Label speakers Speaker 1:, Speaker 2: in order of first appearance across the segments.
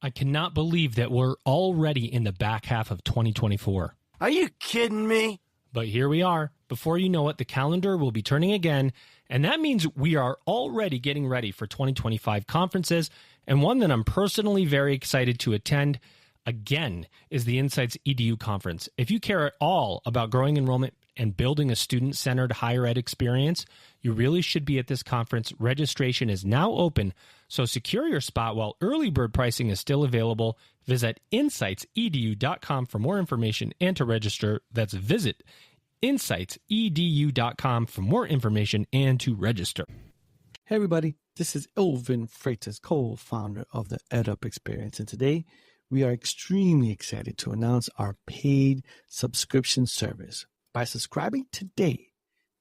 Speaker 1: I cannot believe that we're already in the back half of 2024.
Speaker 2: Are you kidding me?
Speaker 1: But here we are. Before you know it, the calendar will be turning again, and that means we are already getting ready for 2025 conferences, and one that I'm personally very excited to attend again is the Insights EDU conference. If you care at all about growing enrollment and building a student-centered higher ed experience, you really should be at this conference. Registration is now open, so secure your spot while early bird pricing is still available. Visit insightsedu.com for more information and to register. That's visit insightsedu.com for more information and to register.
Speaker 3: Hey everybody, this is Elvin Freitas, co-founder of the EdUp Experience, and today we are extremely excited to announce our paid subscription service. By subscribing today,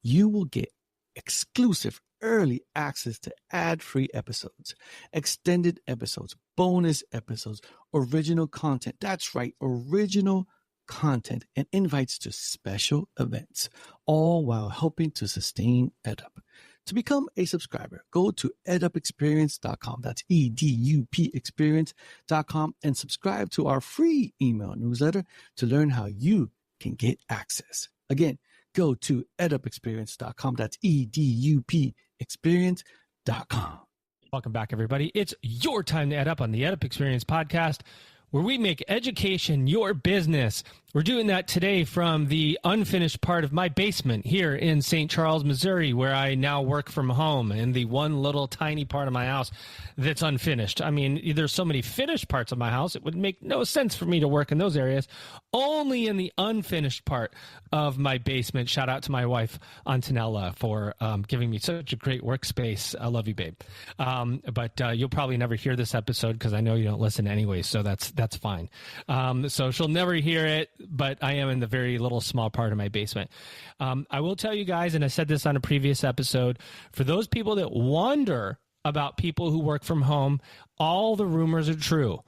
Speaker 3: you will get exclusive early access to ad-free episodes, extended episodes, bonus episodes, original content. That's right, original content and invites to special events, all while helping to sustain EdUp. To become a subscriber, go to edupexperience.com. That's EDUP experience.com and subscribe to our free email newsletter to learn how you can get access. Again, go to edupexperience.com. That's EDUP experience.com.
Speaker 1: Welcome back, everybody. It's your time to Ed Up on the EdUp Experience podcast, where we make education your business. We're doing that today from the unfinished part of my basement here in St. Charles, Missouri, where I now work from home, in the one little tiny part of my house that's unfinished. I mean, there's so many finished parts of my house, it would make no sense for me to work in those areas. Only in the unfinished part of my basement. Shout out to my wife, Antonella, for giving me such a great workspace. I love you, babe. But you'll probably never hear this episode because I know you don't listen anyway, so that's fine. So she'll never hear it, but I am in the very little small part of my basement. I will tell you guys, and I said this on a previous episode, for those people that wonder about people who work from home, all the rumors are true.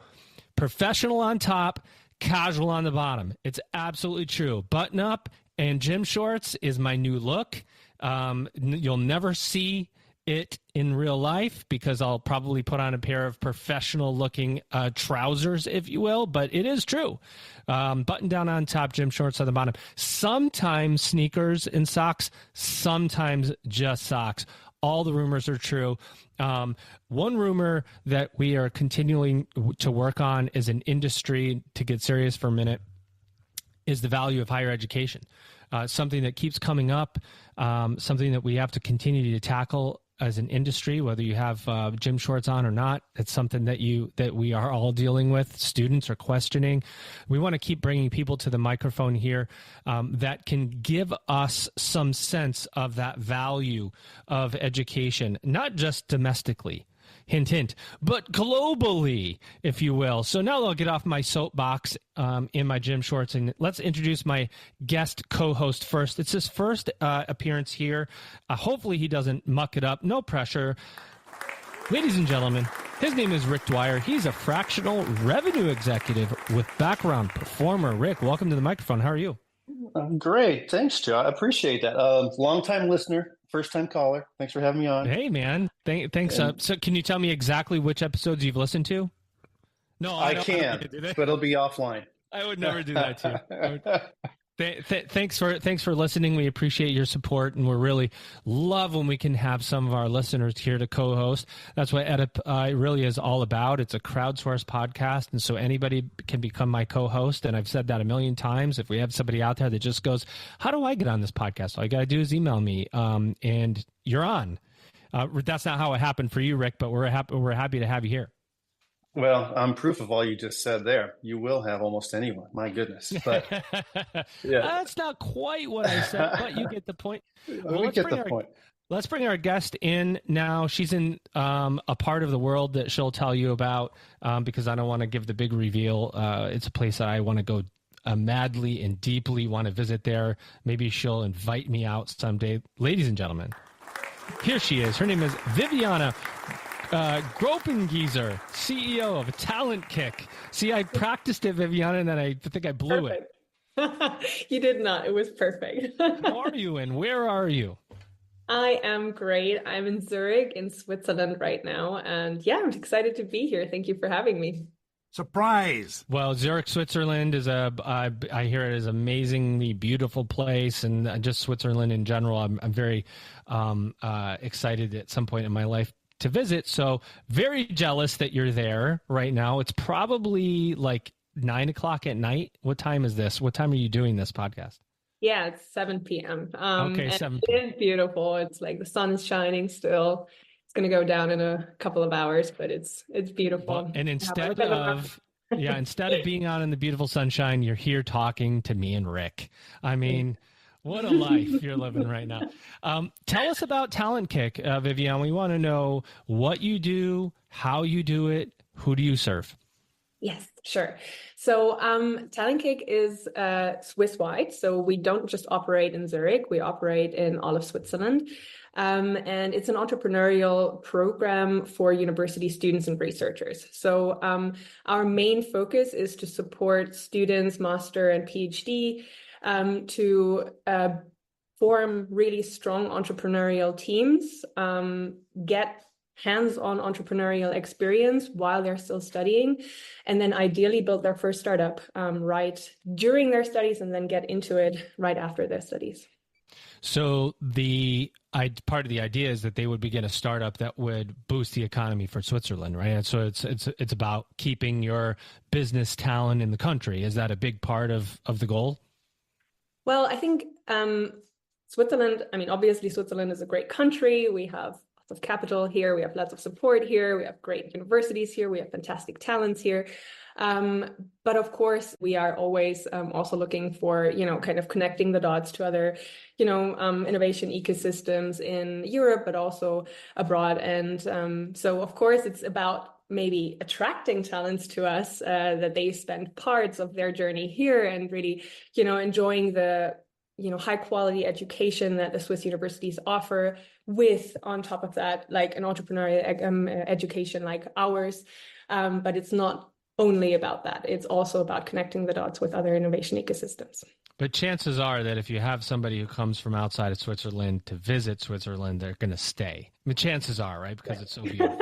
Speaker 1: Professional on top, casual on the bottom. It's absolutely true. Button up and gym shorts is my new look. You'll never see it in real life because I'll probably put on a pair of professional looking trousers, if you will, but it is true. Button down on top, gym shorts on the bottom. Sometimes sneakers and socks, sometimes just socks. All the rumors are true. One rumor that we are continuing to work on as an industry, to get serious for a minute, is the value of higher education. Something that keeps coming up, something that we have to continue to tackle as an industry, whether you have gym shorts on or not. It's something that we are all dealing with. Students are questioning. We want to keep bringing people to the microphone here that can give us some sense of that value of education, not just domestically, hint, hint, but globally, if you will. So now I'll get off my soapbox in my gym shorts, and let's introduce my guest co-host first. It's his first appearance here. Hopefully he doesn't muck it up. No pressure. Ladies and gentlemen, his name is Rick Dwyer. He's a fractional revenue executive with background performer. Rick, welcome to the microphone. How are you?
Speaker 4: Great. Thanks, Joe. I appreciate that. Long-time listener, first-time caller. Thanks for having me on.
Speaker 1: Hey, man. Thanks. So can you tell me exactly which episodes you've listened to? No,
Speaker 4: I can, but it'll be offline.
Speaker 1: I would never do that to you. Thanks for listening. We appreciate your support, and we really love when we can have some of our listeners here to co-host. That's what EdUp really is all about. It's a crowdsourced podcast, and so anybody can become my co-host. And I've said that a million times. If we have somebody out there that just goes, "How do I get on this podcast?" All you got to do is email me, and you're on. That's not how it happened for you, Rick, but we're happy to have you here.
Speaker 4: Well, I'm proof of all you just said there. You will have almost anyone. My goodness. But yeah.
Speaker 1: That's not quite what I said, but you get the point.
Speaker 4: Well, we get the point.
Speaker 1: Let's bring our guest in now. She's in a part of the world that she'll tell you about because I don't want to give the big reveal. It's a place that I want to go madly and deeply want to visit there. Maybe she'll invite me out someday. Ladies and gentlemen, here she is. Her name is Viviana. Gropengiesser, CEO of Talent Kick. See, I practiced it, Viviana, and then I think I blew
Speaker 5: it. You did not. It was perfect.
Speaker 1: How are you and where are you?
Speaker 5: I am great. I'm in Zurich in Switzerland right now. And yeah, I'm excited to be here. Thank you for having me.
Speaker 2: Surprise.
Speaker 1: Well, Zurich, Switzerland is I hear it is amazingly beautiful place, and just Switzerland in general. I'm very excited at some point in my life to visit. So very jealous that you're there right now. It's probably like 9 o'clock at night. What time is this? What time are you doing this podcast?
Speaker 5: Yeah, it's 7 p.m.
Speaker 1: Okay,
Speaker 5: And
Speaker 1: 7
Speaker 5: it
Speaker 1: p.m.
Speaker 5: is beautiful. It's like the sun is shining still. It's going to go down in a couple of hours, but it's beautiful.
Speaker 1: Well, and instead
Speaker 5: Yeah,
Speaker 1: of being out in the beautiful sunshine, you're here talking to me and Rick. I mean, what a life you're living right now. Tell us about Talent Kick, Viviana. We want to know what you do, how you do it, who do you serve?
Speaker 5: Yes, sure. So Talent Kick is Swiss-wide. So we don't just operate in Zurich, we operate in all of Switzerland. And it's an entrepreneurial program for university students and researchers. So our main focus is to support students, master and PhD, to form really strong entrepreneurial teams, get hands-on entrepreneurial experience while they're still studying, and then ideally build their first startup right during their studies and then get into it right after their studies.
Speaker 1: So part of the idea is that they would begin a startup that would boost the economy for Switzerland, right? And so it's about keeping your business talent in the country. Is that a big part of the goal?
Speaker 5: Well, I think Switzerland, I mean, obviously Switzerland is a great country. We have lots of capital here. We have lots of support here. We have great universities here. We have fantastic talents here. But of course, we are always also looking for, kind of connecting the dots to other, innovation ecosystems in Europe, but also abroad. And so, of course, it's about maybe attracting talents to us that they spend parts of their journey here and really, enjoying the high quality education that the Swiss universities offer with, on top of that, like an entrepreneurial education like ours. But it's not only about that. It's also about connecting the dots with other innovation ecosystems.
Speaker 1: But chances are that if you have somebody who comes from outside of Switzerland to visit Switzerland, they're going to stay. I mean, chances are, right? Because it's so beautiful.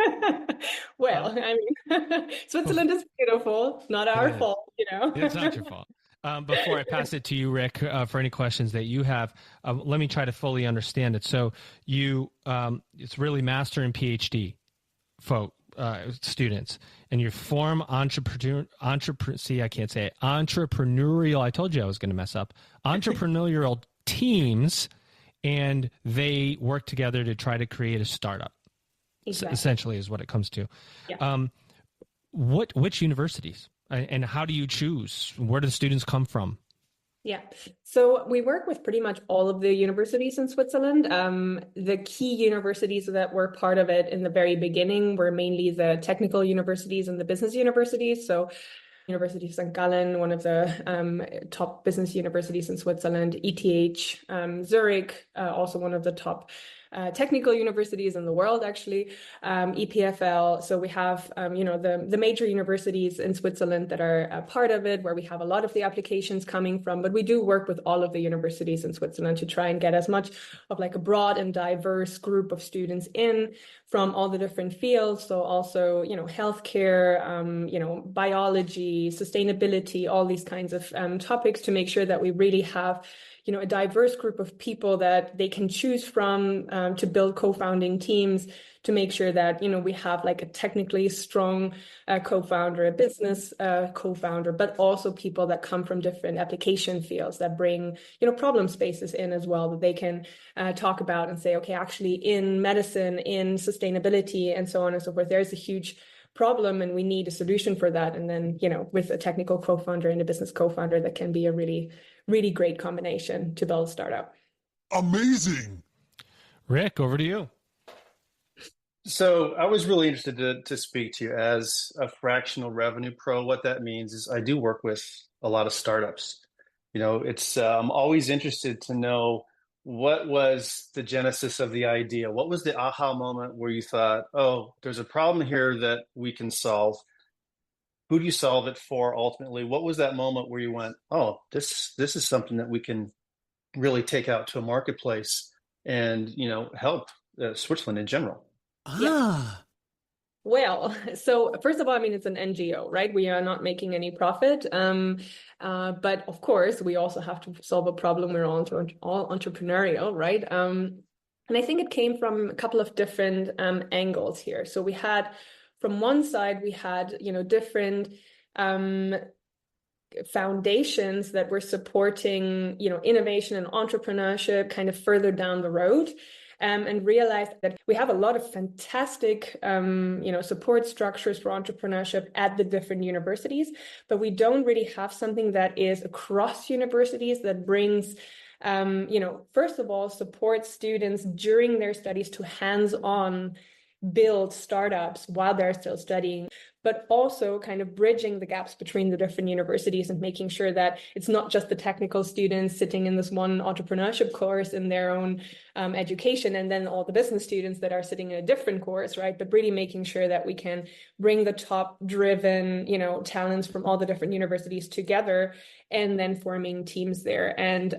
Speaker 5: Well, I mean, Switzerland is beautiful. Not our fault,
Speaker 1: It's not your fault. Before I pass it to you, Rick, for any questions that you have, let me try to fully understand it. So it's really master and PhD students, and you form entrepreneurial, I told you I was going to mess up, entrepreneurial teams, and they work together to try to create a startup. Exactly. Essentially is what it comes to. Yeah. Which universities? And how do you choose? Where do the students come from?
Speaker 5: Yeah, so we work with pretty much all of the universities in Switzerland. The key universities that were part of it in the very beginning were mainly the technical universities and the business universities. So University of St. Gallen, one of the top business universities in Switzerland, ETH, Zurich, also one of the top technical universities in the world, actually, EPFL. So we have, the major universities in Switzerland that are a part of it, where we have a lot of the applications coming from. But we do work with all of the universities in Switzerland to try and get as much of like a broad and diverse group of students in from all the different fields. So also, healthcare, biology, sustainability, all these kinds of topics, to make sure that we really have a diverse group of people that they can choose from to build co-founding teams, to make sure that, we have like a technically strong co-founder, a business co-founder, but also people that come from different application fields that bring, problem spaces in as well, that they can talk about and say, okay, actually in medicine, in sustainability, and so on and so forth, there's a huge problem and we need a solution for that. And then, with a technical co-founder and a business co-founder, that can be a really, really great combination to build a startup.
Speaker 2: Amazing.
Speaker 1: Rick, over to you.
Speaker 4: So I was really interested to speak to you as a fractional revenue pro. What that means is I do work with a lot of startups. I'm always interested to know, what was the genesis of the idea? What was the aha moment where you thought, oh, there's a problem here that we can solve? Who do you solve it for ultimately? What was that moment where you went, oh, this is something that we can really take out to a marketplace and, help Switzerland in general?
Speaker 5: Yeah. Well, so first of all, I mean, it's an NGO, right? We are not making any profit. But of course, we also have to solve a problem. We're all entrepreneurial, right? And I think it came from a couple of different angles here. So we had, from one side, we had, different foundations that were supporting, innovation and entrepreneurship kind of further down the road. And realized that we have a lot of fantastic, support structures for entrepreneurship at the different universities, but we don't really have something that is across universities that brings, first of all, support students during their studies to hands-on build startups while they're still studying, but also kind of bridging the gaps between the different universities and making sure that it's not just the technical students sitting in this one entrepreneurship course in their own education, and then all the business students that are sitting in a different course, right? But really making sure that we can bring the top driven, talents from all the different universities together and then forming teams there. And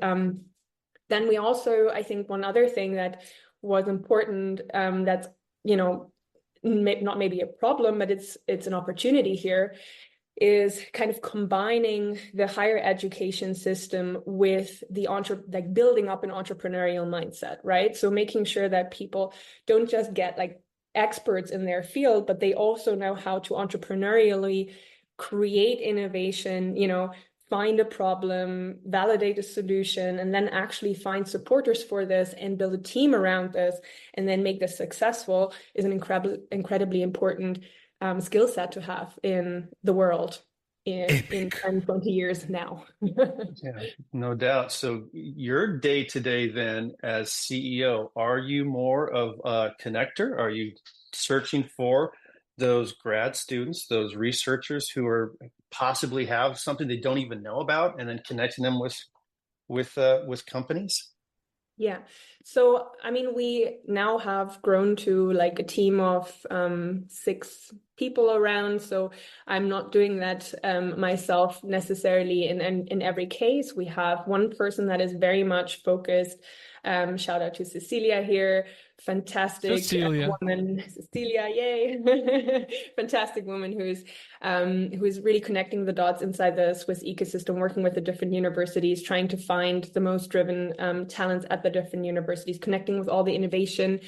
Speaker 5: then we also, I think one other thing that was important, that's not maybe a problem, but it's an opportunity here, is kind of combining the higher education system with the building up an entrepreneurial mindset, right? So making sure that people don't just get like experts in their field, but they also know how to entrepreneurially create innovation, find a problem, validate a solution, and then actually find supporters for this and build a team around this and then make this successful is an incredibly important skill set to have in the world in 10, 20 years now.
Speaker 4: Yeah, no doubt. So your day-to-day then as CEO, are you more of a connector? Are you searching for those grad students, those researchers who are possibly have something they don't even know about, and then connecting them with companies?
Speaker 5: Yeah. So, I mean, we now have grown to like a team of 6 people around. So I'm not doing that myself necessarily in every case. We have one person that is very much focused. Shout out to Cecilia here. Fantastic woman, Cecilia, yay. Fantastic woman who's really connecting the dots inside the Swiss ecosystem, working with the different universities, trying to find the most driven talents at the different universities, connecting with all the innovation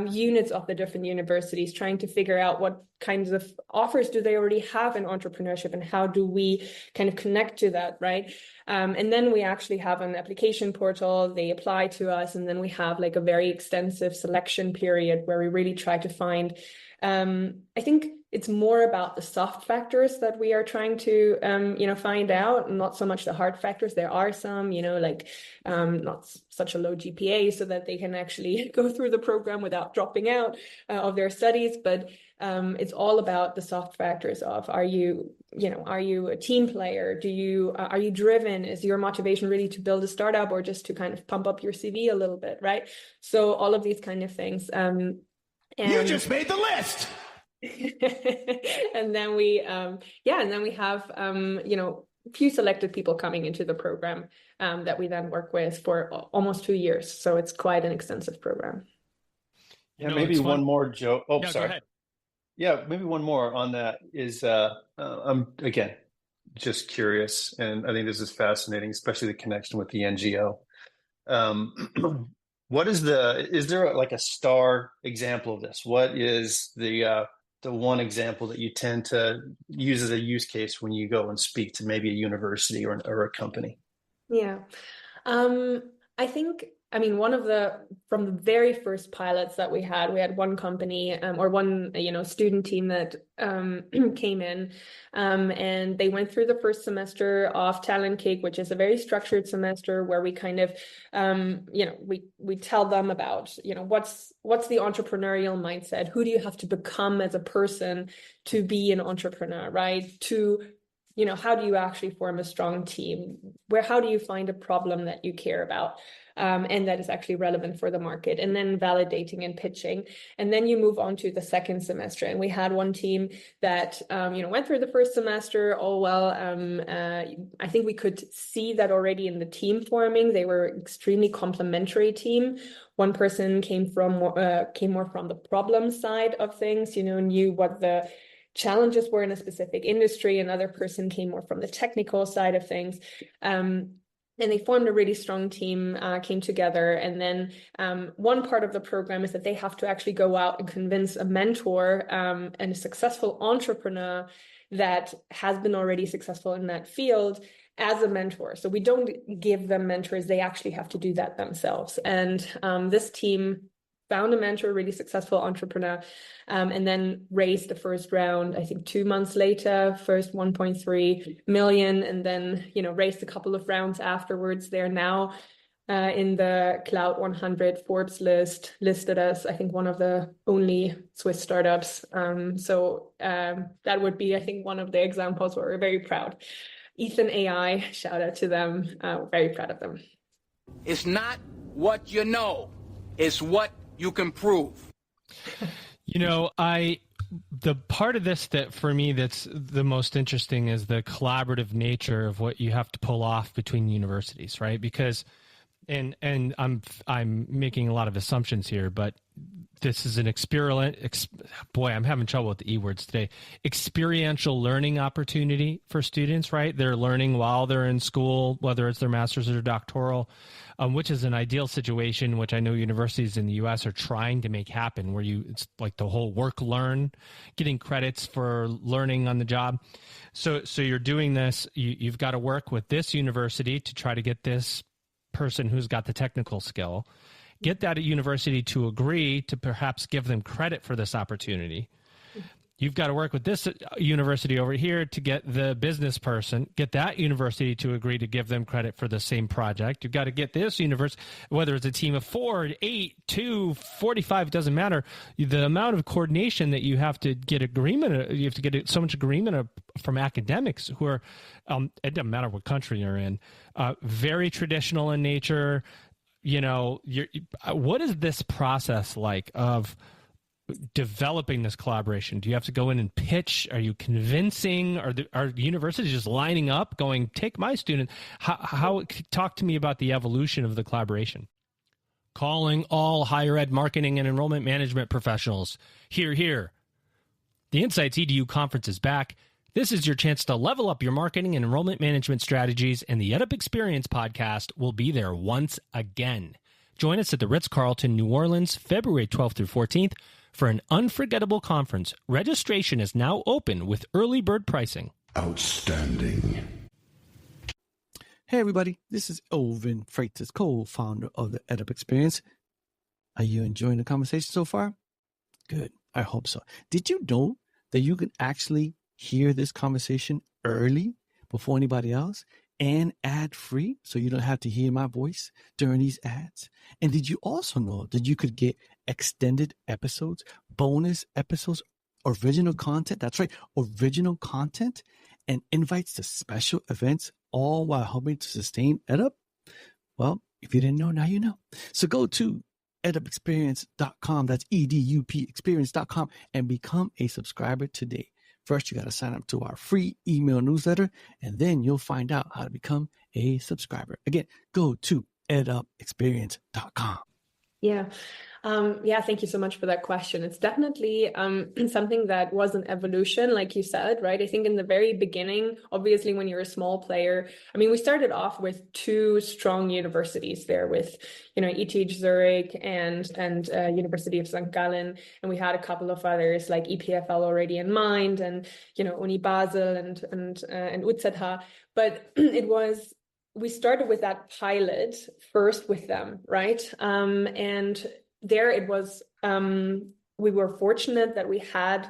Speaker 5: units of the different universities, trying to figure out what kinds of offers do they already have in entrepreneurship and how do we kind of connect to that, right? And then we actually have an application portal, they apply to us, and then we have like a very extensive selection period where we really try to find, I think it's more about the soft factors that we are trying to, find out, not so much the hard factors. There are some, not such a low GPA so that they can actually go through the program without dropping out of their studies. But it's all about the soft factors of, are you a team player? Are you driven? Is your motivation really to build a startup or just to kind of pump up your CV a little bit, right? So all of these kind of things.
Speaker 2: You just made the list.
Speaker 5: And then we have a few selected people coming into the program that we then work with for almost 2 years. So it's quite an extensive program.
Speaker 4: Yeah, maybe one more, Joe. Oh,
Speaker 1: no,
Speaker 4: sorry. Yeah, maybe one more on that is I'm again just curious, and I think this is fascinating, especially the connection with the NGO. What is there like a star example of this? What is the one example that you tend to use as a use case when you go and speak to maybe a university or a company?
Speaker 5: Yeah. I think, from the very first pilots that we had one company or one, student team that came in and they went through the first semester of Talent Cake, which is a very structured semester where we kind of, we tell them about, what's the entrepreneurial mindset? Who do you have to become as a person to be an entrepreneur, right? How do you actually form a strong team? How do you find a problem that you care about? And that is actually relevant for the market, and then validating and pitching. And then you move on to the second semester. And we had one team that, went through the first semester. I think we could see that already in the team forming. They were extremely complementary team, One person came more from the problem side of things, knew what the challenges were in a specific industry. Another person came more from the technical side of things. And they formed a really strong team, came together. And then one part of the program is that they have to actually go out and convince a mentor and a successful entrepreneur that has been already successful in that field as a mentor. So we don't give them mentors, they actually have to do that themselves. And this team found a mentor, really successful entrepreneur, and then raised the first round, I think 2 months later, first 1.3 million, and then, raised a couple of rounds afterwards. They're now in the Cloud 100 Forbes list, listed as, I think, one of the only Swiss startups. So that would be, I think, one of the examples where we're very proud. Ethan AI, shout out to them. We're very proud of them.
Speaker 2: It's not what you know, it's what you can prove.
Speaker 1: The part of this that for me that's the most interesting is the collaborative nature of what you have to pull off between universities, right? Because, and I'm making a lot of assumptions here, but this is an boy, I'm having trouble with the E words today. Experiential learning opportunity for students, right? They're learning while they're in school, whether it's their master's or doctoral, which is an ideal situation, which I know universities in the U.S. are trying to make happen, where it's like the whole work-learn, getting credits for learning on the job. So you're doing this. You've got to work with this university to try to get this person who's got the technical skill, get that university to agree to perhaps give them credit for this opportunity. You've got to work with this university over here to get the business person, get that university to agree to give them credit for the same project. You've got to get this university, whether it's a team of 4, 8, 2, 45, it doesn't matter. The amount of coordination that you have to get agreement, you have to get so much agreement from academics who are, it doesn't matter what country you're in, very traditional in nature. What is this process like of developing this collaboration? Do you have to go in and pitch? Are you convincing? Are universities just lining up going, take my student? How talk to me about the evolution of the collaboration. Calling all higher ed marketing and enrollment management professionals. Here. The Insights EDU conference is back. This is your chance to level up your marketing and enrollment management strategies, and the EdUp Experience podcast will be there once again. Join us at the Ritz-Carlton, New Orleans, February 12th through 14th for an unforgettable conference. Registration is now open with early bird pricing.
Speaker 6: Outstanding.
Speaker 3: Hey, everybody. This is Elvin Freitas, co-founder of the EdUp Experience. Are you enjoying the conversation so far? Good. I hope so. Did you know that you can actually hear this conversation early before anybody else and ad-free, so you don't have to hear my voice during these ads? And did you also know that you could get extended episodes, bonus episodes, original content? That's right, original content and invites to special events, all while helping to sustain EdUp? Well, if you didn't know, now you know. So go to edupexperience.com, that's EDUP experience.com, and become a subscriber today. First, you got to sign up to our free email newsletter, and then you'll find out how to become a subscriber. Again, go to edupexperience.com.
Speaker 5: Yeah. Thank you so much for that question. It's definitely something that was an evolution, like you said, right? I think in the very beginning, obviously, when you're a small player, we started off with 2 strong universities there with, ETH Zurich and University of St. Gallen. And we had a couple of others like EPFL already in mind, and, Uni Basel and UZH. But we started with that pilot first with them, right? And there it was, we were fortunate that we had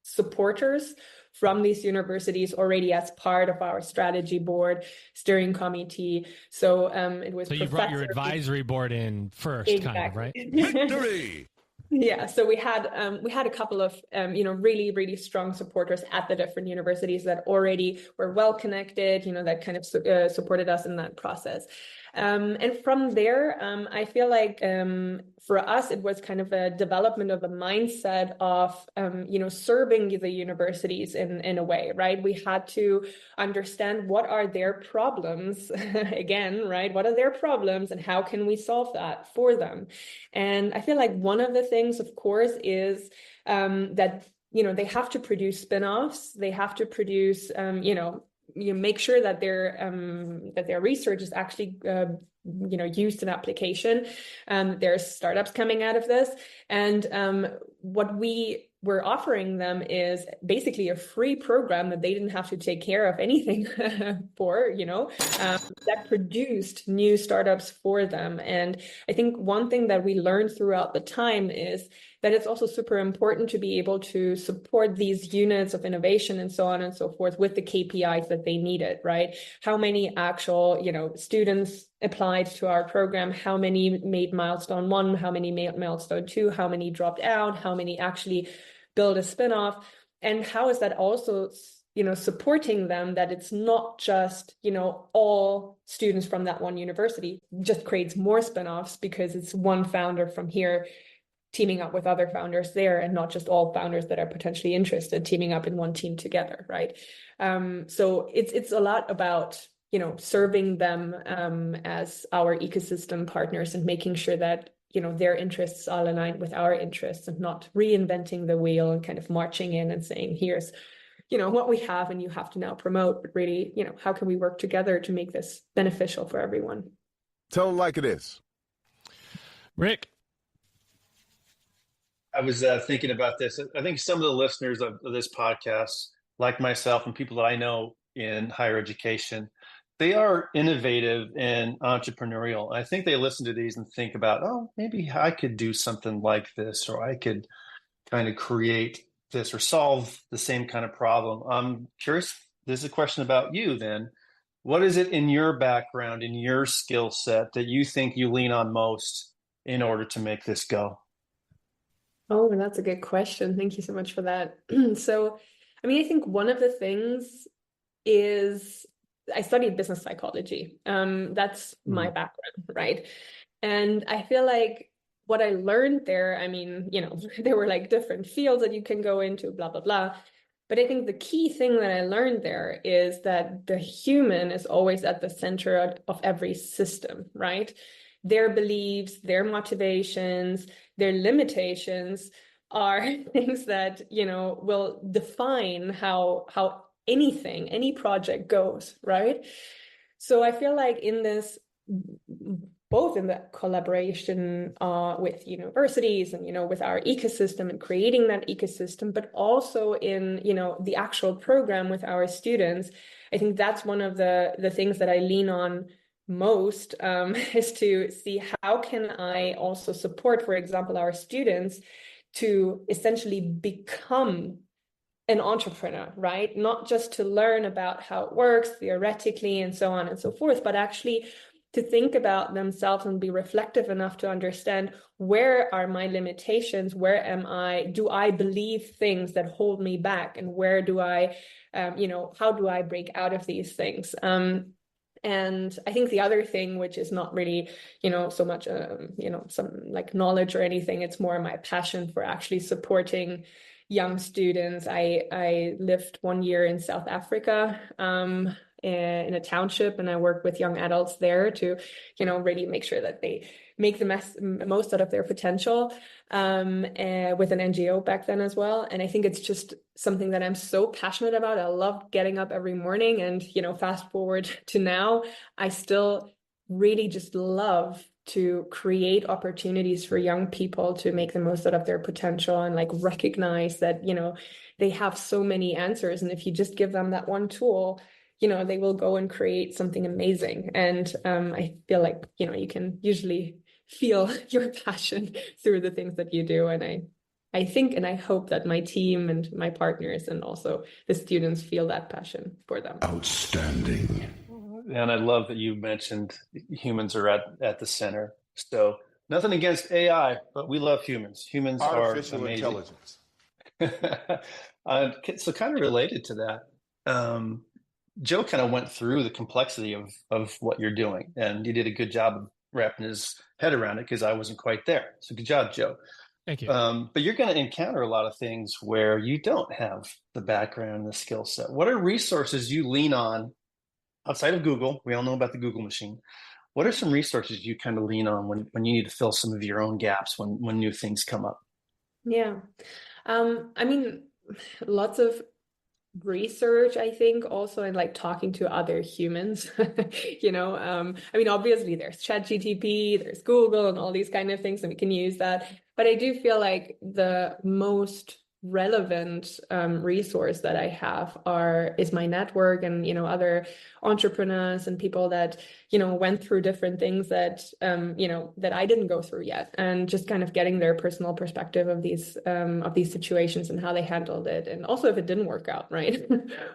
Speaker 5: supporters from these universities already as part of our strategy board, steering committee. So it was.
Speaker 1: So you brought your advisory board in first,
Speaker 5: exactly.
Speaker 1: Kind of, right?
Speaker 6: Victory!
Speaker 5: Yeah, so we had a couple of really, really strong supporters at the different universities that already were well connected, that kind of supported us in that process. And from there, I feel like for us, it was kind of a development of a mindset of, serving the universities in a way, right? We had to understand what are their problems again, right? What are their problems and how can we solve that for them? And I feel like one of the things, of course, is that, they have to produce spin-offs. They have to produce, you make sure that their research is actually used in application. There's startups coming out of this, and what we were offering them is basically a free program that they didn't have to take care of anything for, that produced new startups for them. And I think one thing that we learned throughout the time is that it's also super important to be able to support these units of innovation and so on and so forth with the KPIs that they needed, right? How many actual, students applied to our program, how many made milestone 1, how many made milestone 2, how many dropped out, how many actually build a spin-off, and how is that also supporting them, that it's not just all students from that one university, just creates more spin-offs because it's one founder from here teaming up with other founders there, and not just all founders that are potentially interested teaming up in one team together, right? So it's a lot about serving them as our ecosystem partners and making sure that their interests are aligned with our interests, and not reinventing the wheel and kind of marching in and saying, here's what we have and you have to now promote, but really, how can we work together to make this beneficial for everyone?
Speaker 6: Tell them like it is.
Speaker 1: Rick.
Speaker 4: I was thinking about this. I think some of the listeners of this podcast, like myself and people that I know in higher education, they are innovative and entrepreneurial. I think they listen to these and think about, oh, maybe I could do something like this, or I could kind of create this or solve the same kind of problem. I'm curious, this is a question about you then. What is it in your background, in your skill set, that you think you lean on most in order to make this go?
Speaker 5: Oh, that's a good question. Thank you so much for that. So, I think one of the things is I studied business psychology. That's my background, right? And I feel like what I learned there, there were like different fields that you can go into, blah, blah, blah. But I think the key thing that I learned there is that the human is always at the center of every system, right? Their beliefs, their motivations, their limitations are things that, will define how any project goes, right? So I feel like in this, both in the collaboration with universities and, with our ecosystem and creating that ecosystem, but also in, the actual program with our students, I think that's one of the things that I lean on most, is to see how can I also support, for example, our students to essentially become an entrepreneur, right? Not just to learn about how it works theoretically and so on and so forth, but actually to think about themselves and be reflective enough to understand, where are my limitations? Where am I? Do I believe things that hold me back? And where do I, how do I break out of these things? And I think the other thing, which is not really, so much, some like knowledge or anything, it's more my passion for actually supporting young students. I lived 1 year in South Africa, in a township, and I work with young adults there to, really make sure that they make the most out of their potential, with an NGO back then as well. And I think it's just something that I'm so passionate about. I love getting up every morning, and, fast forward to now, I still really just love to create opportunities for young people to make the most out of their potential, and like recognize that, they have so many answers. And if you just give them that one tool, they will go and create something amazing. And I feel like, you can usually feel your passion through the things that you do. And I think, and I hope that my team and my partners and also the students feel that passion for them.
Speaker 6: Outstanding.
Speaker 4: And I love that you mentioned humans are at the center. So nothing against AI, but we love humans. Humans
Speaker 6: Artificial
Speaker 4: are amazing.
Speaker 6: intelligence.
Speaker 4: So kind of related to that, Joe kind of went through the complexity of what you're doing, and he did a good job of wrapping his head around it because I wasn't quite there. So good job, Joe.
Speaker 1: Thank you.
Speaker 4: But you're going to encounter a lot of things where you don't have the background and the skill set. What are resources you lean on outside of Google? We all know about the Google machine. What are some resources you kind of lean on when you need to fill some of your own gaps when new things come up?
Speaker 5: Yeah. I mean, lots of research, I think, also, and like talking to other humans. I mean, obviously there's ChatGPT, there's Google and all these kind of things, and we can use that. But I do feel like the most relevant resource that I have is my network and other entrepreneurs and people that went through different things that that I didn't go through yet, and just kind of getting their personal perspective of these situations and how they handled it, and also if it didn't work out, right?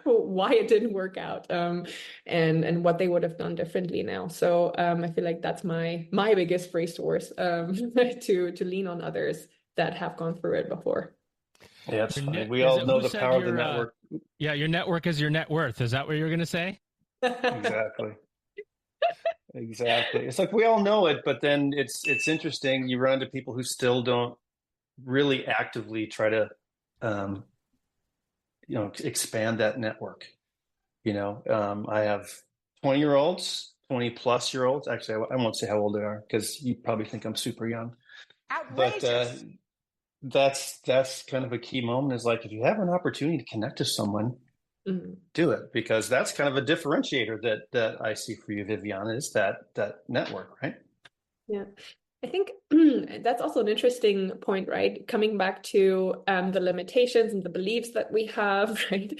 Speaker 5: Why it didn't work out, and what they would have done differently now. So I feel like that's my biggest resource to lean on others that have gone through it before.
Speaker 4: Yeah, it's funny. We all know the power of the network.
Speaker 1: Yeah, your network is your net worth. Is that what you're going to say?
Speaker 4: Exactly. It's like we all know it, but then it's interesting. You run into people who still don't really actively try to, expand that network. I have 20-year-olds, 20-plus-year-olds. Actually, I won't say how old they are because you probably think I'm super young.
Speaker 2: Outrageous.
Speaker 4: But that's kind of a key moment, is like, if you have an opportunity to connect to someone, do it, because that's kind of a differentiator that I see for you, Viviana, is that network, right?
Speaker 5: Yeah. I think that's also an interesting point, right? Coming back to the limitations and the beliefs that we have, right?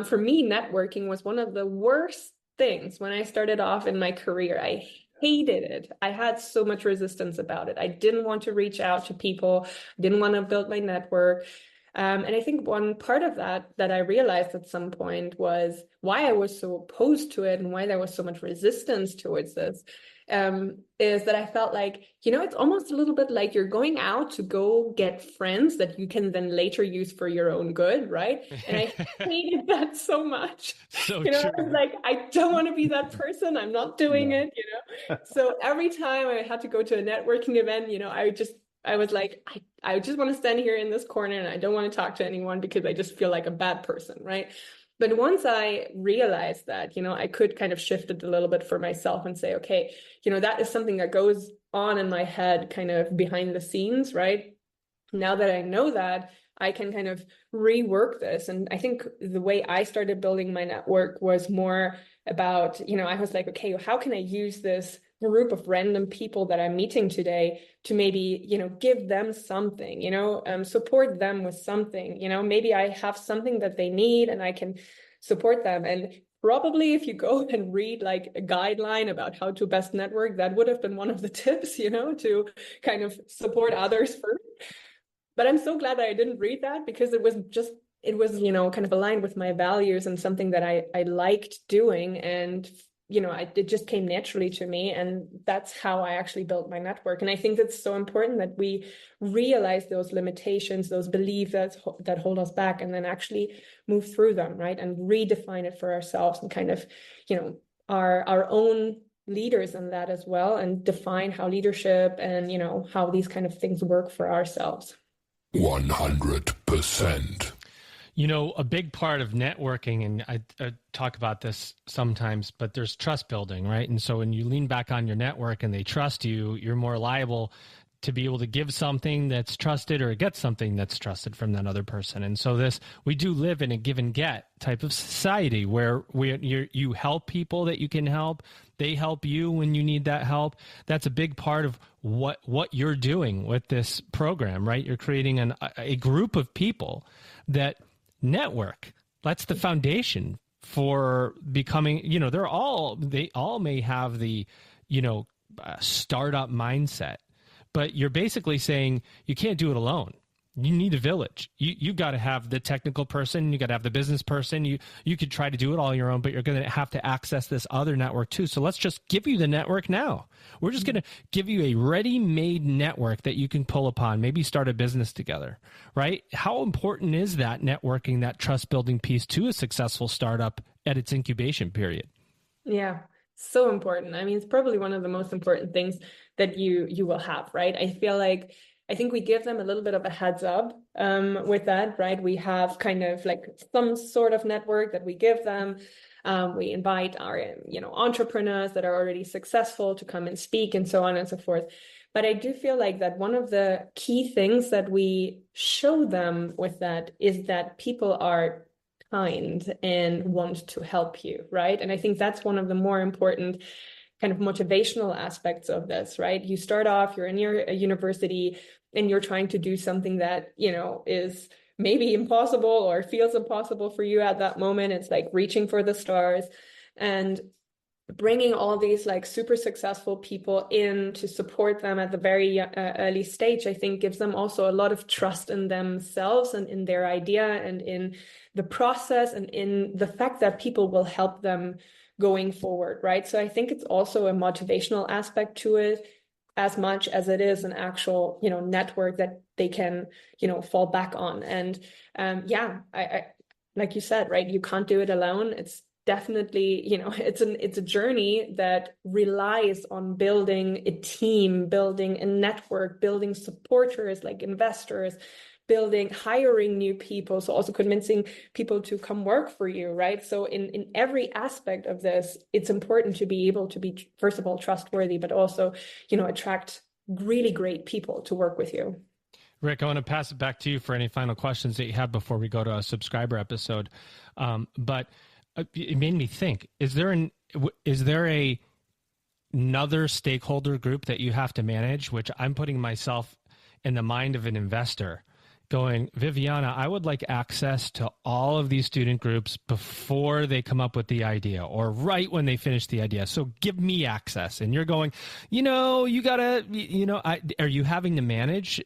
Speaker 5: For me, networking was one of the worst things when I started off in my career. I hated it. I had so much resistance about it. I didn't want to reach out to people, didn't want to build my network. And I think one part of that I realized at some point was why I was so opposed to it and why there was so much resistance towards this, is that I felt like, it's almost a little bit like you're going out to go get friends that you can then later use for your own good, right? And I hated that so much.
Speaker 1: So
Speaker 5: I was like, I don't want to be that person. I'm not doing it, So every time I had to go to a networking event, I was like, I just want to stand here in this corner and I don't want to talk to anyone because I just feel like a bad person, right? But once I realized that, I could kind of shift it a little bit for myself and say, okay, that is something that goes on in my head kind of behind the scenes, right? Now that I know that, I can kind of rework this. And I think the way I started building my network was more about, I was like, okay, how can I use this group of random people that I'm meeting today to maybe, give them something, support them with something, maybe I have something that they need and I can support them. And probably if you go and read like a guideline about how to best network, that would have been one of the tips, to kind of support others first. But I'm so glad that I didn't read that, because it was kind of aligned with my values and something that I liked doing. And it just came naturally to me, and that's how I actually built my network. And I think it's so important that we realize those limitations, those beliefs that hold us back, and then actually move through them, right? And redefine it for ourselves and kind of, our own leaders in that as well, and define how leadership and, how these kind of things work for ourselves.
Speaker 6: 100%.
Speaker 1: A big part of networking, and I talk about this sometimes, but there's trust building, right? And so when you lean back on your network and they trust you, you're more liable to be able to give something that's trusted or get something that's trusted from that other person. And so we do live in a give and get type of society where you help people that you can help. They help you when you need that help. That's a big part of what you're doing with this program, right? You're creating a group of people that network. That's the foundation for becoming, they all may have the, startup mindset, but you're basically saying you can't do it alone. You need a village. You got to have the technical person. You got to have the business person. You could try to do it all on your own, but you're going to have to access this other network too. So let's just give you the network now. We're just going to give you a ready-made network that you can pull upon, maybe start a business together, right? How important is that networking, that trust-building piece to a successful startup at its incubation period.
Speaker 5: Yeah, so important. I mean, it's probably one of the most important things that you will have, right? I think we give them a little bit of a heads up with that, right? We have kind of like some sort of network that we give them. We invite our, entrepreneurs that are already successful to come and speak and so on and so forth. But I do feel like that one of the key things that we show them with that is that people are kind and want to help you, right? And I think that's one of the more important kind of motivational aspects of this, right? You start off, you're in your university and you're trying to do something that, is maybe impossible or feels impossible for you at that moment. It's like reaching for the stars, and bringing all these like super successful people in to support them at the very early stage, I think gives them also a lot of trust in themselves and in their idea and in the process and in the fact that people will help them going forward, right? So I think it's also a motivational aspect to it as much as it is an actual, network that they can, fall back on. And I like you said, right, you can't do it alone. It's definitely, it's a journey that relies on building a team, building a network, building supporters like investors, hiring new people. So also convincing people to come work for you, right? So in every aspect of this, it's important to be able to be, first of all, trustworthy, but also, attract really great people to work with you.
Speaker 1: Rick, I want to pass it back to you for any final questions that you have before we go to a subscriber episode. But it made me think, is there another stakeholder group that you have to manage, which I'm putting myself in the mind of an investor going, Viviana, I would like access to all of these student groups before they come up with the idea or right when they finish the idea. So give me access. And you're going, you gotta, are you having to manage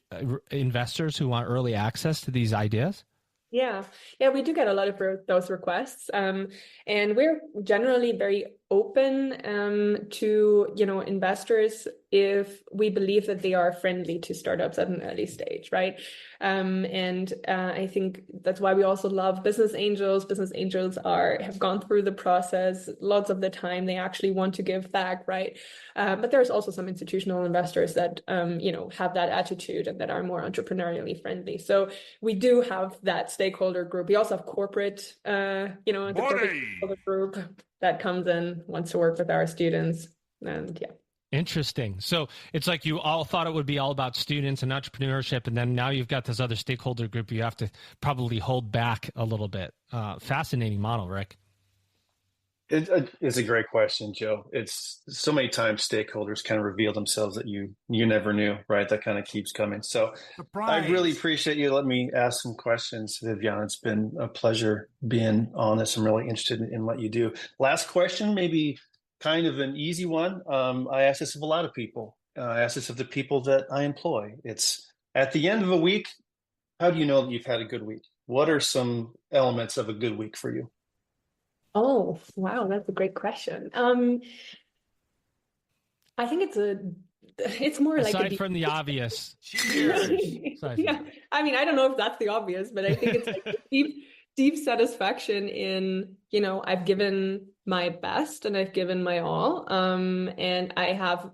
Speaker 1: investors who want early access to these ideas?
Speaker 5: Yeah, we do get a lot of those requests, and we're generally very open to investors if we believe that they are friendly to startups at an early stage, right? And I think that's why we also love business angels. Business angels have gone through the process. Lots of the time they actually want to give back, right? But there's also some institutional investors that have that attitude and that are more entrepreneurially friendly. So we do have that stakeholder group. We also have corporate, the corporate stakeholder group that comes in, wants to work with our students, and yeah.
Speaker 1: Interesting. So it's like you all thought it would be all about students and entrepreneurship, and then now you've got this other stakeholder group you have to probably hold back a little bit. Fascinating model, Rick.
Speaker 4: It's a great question, Joe. It's so many times stakeholders kind of reveal themselves that you never knew, right? That kind of keeps coming. So surprise. I really appreciate you letting me ask some questions, Viviana. It's been a pleasure being on this. I'm really interested in what you do. Last question, maybe kind of an easy one. I ask this of a lot of people. I ask this of the people that I employ. It's at the end of a week, how do you know that you've had a good week? What are some elements of a good week for you?
Speaker 5: Oh, wow, that's a great question. I think it's more like
Speaker 1: aside from the obvious. Cheers.
Speaker 5: Yeah, I mean, I don't know if that's the obvious, but I think it's like deep satisfaction in, I've given my best and I've given my all, and I have,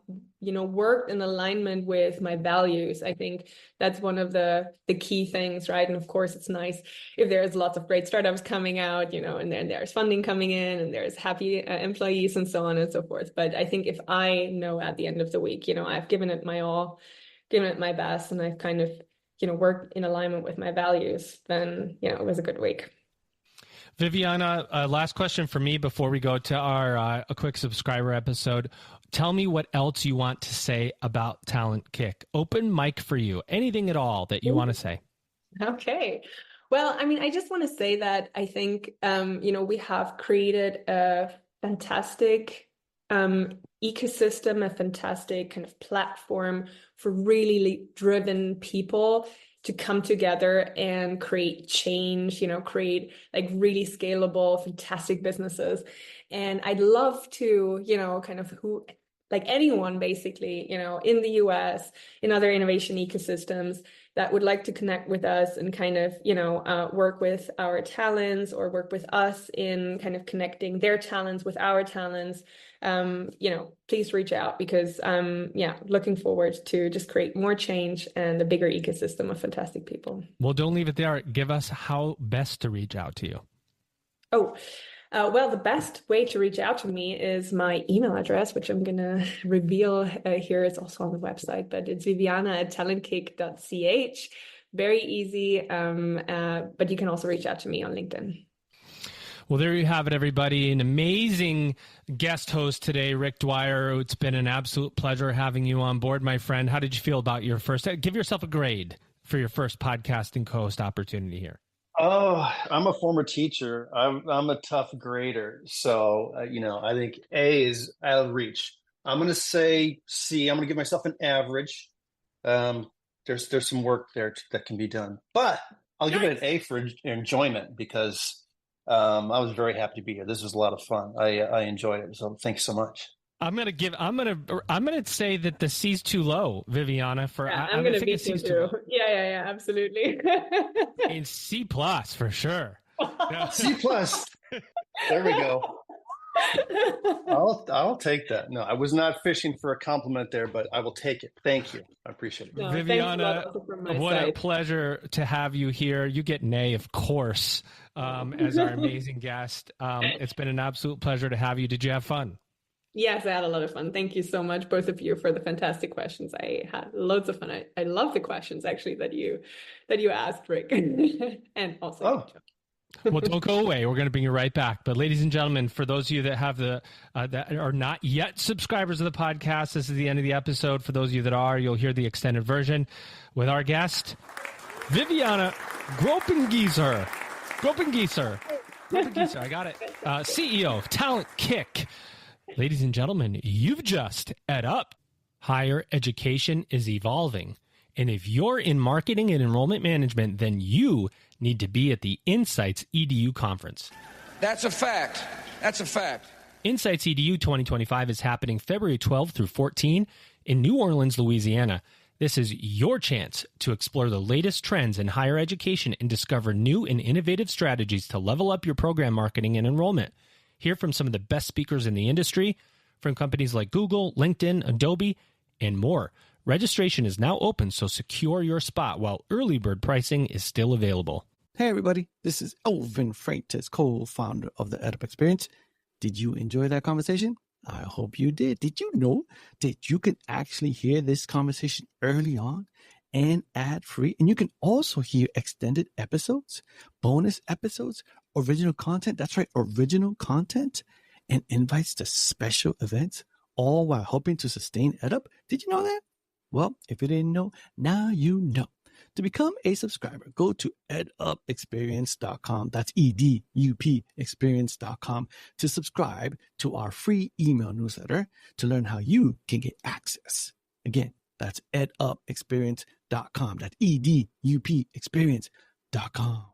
Speaker 5: worked in alignment with my values. I think that's one of the key things, right? And of course, it's nice if there's lots of great startups coming out, and then there's funding coming in and there's happy employees and so on and so forth. But I think if I know at the end of the week, I've given it my all, given it my best, and I've kind of, worked in alignment with my values, then, it was a good week.
Speaker 1: Viviana, last question for me before we go to our a quick subscriber episode. Tell me what else you want to say about Talent Kick. Open mic for you. Anything at all that you want to say.
Speaker 5: Okay. Well, I mean, I just want to say that I think, we have created a fantastic ecosystem, a fantastic kind of platform for really driven people to come together and create change, create like really scalable, fantastic businesses. And I'd love to, kind of anyone basically, in the US, in other innovation ecosystems, that would like to connect with us and kind of, work with our talents or work with us in kind of connecting their talents with our talents, please reach out because, looking forward to just create more change and a bigger ecosystem of fantastic people.
Speaker 1: Well, don't leave it there. Give us how best to reach out to you.
Speaker 5: Well, the best way to reach out to me is my email address, which I'm going to reveal here. It's also on the website, but it's viviana@talentcake.ch. Very easy, but you can also reach out to me on LinkedIn.
Speaker 1: Well, there you have it, everybody. An amazing guest host today, Rick Dwyer. It's been an absolute pleasure having you on board, my friend. How did you feel about your first? Give yourself a grade for your first podcasting co-host opportunity here.
Speaker 4: Oh, I'm a former teacher. I'm a tough grader. So, I think A is out of reach. I'm going to say C. I'm going to give myself an average. There's some work there that can be done. But I'll give it an A for enjoyment because I was very happy to be here. This was a lot of fun. I enjoyed it. So thanks so much.
Speaker 1: I'm gonna say that the C's too low, Viviana.
Speaker 5: I'm gonna be too low. Yeah, absolutely.
Speaker 1: And C+ for sure.
Speaker 4: C+. There we go. I'll take that. No, I was not fishing for a compliment there, but I will take it. Thank you. I appreciate it.
Speaker 5: No,
Speaker 1: Viviana, what a pleasure to have you here. You get an A, of course, as our amazing guest. It's been an absolute pleasure to have you. Did you have fun?
Speaker 5: Yes, I had a lot of fun. Thank you so much, both of you, for the fantastic questions. I had loads of fun. I love the questions actually that you asked, Rick, and also.
Speaker 1: Well, don't go away. We're going to bring you right back. But ladies and gentlemen, for those of you that have that are not yet subscribers of the podcast, this is the end of the episode. For those of you that are, you'll hear the extended version with our guest, Viviana Gropengiesser. I got it. CEO of Talent Kick. Ladies and gentlemen, you've just ed up. Higher education is evolving. And if you're in marketing and enrollment management, then you need to be at the Insights EDU conference.
Speaker 2: That's a fact.
Speaker 1: Insights EDU 2025 is happening February 12th through 14 in New Orleans, Louisiana. This is your chance to explore the latest trends in higher education and discover new and innovative strategies to level up your program marketing and enrollment. Hear from some of the best speakers in the industry, from companies like Google, LinkedIn, Adobe, and more. Registration is now open, so secure your spot while early bird pricing is still available.
Speaker 3: Hey, everybody. This is Elvin Freitas, co-founder of the EdUp Experience. Did you enjoy that conversation? I hope you did. Did you know that you can actually hear this conversation early on and ad-free? And you can also hear extended episodes, bonus episodes, original content. That's right, original content, and invites to special events, all while helping to sustain EdUp. Did you know that? Well, if you didn't know, now you know. To become a subscriber, go to edupexperience.com. That's EDUP experience.com to subscribe to our free email newsletter to learn how you can get access. Again, that's edupexperience.com. That's EDUP experience.com.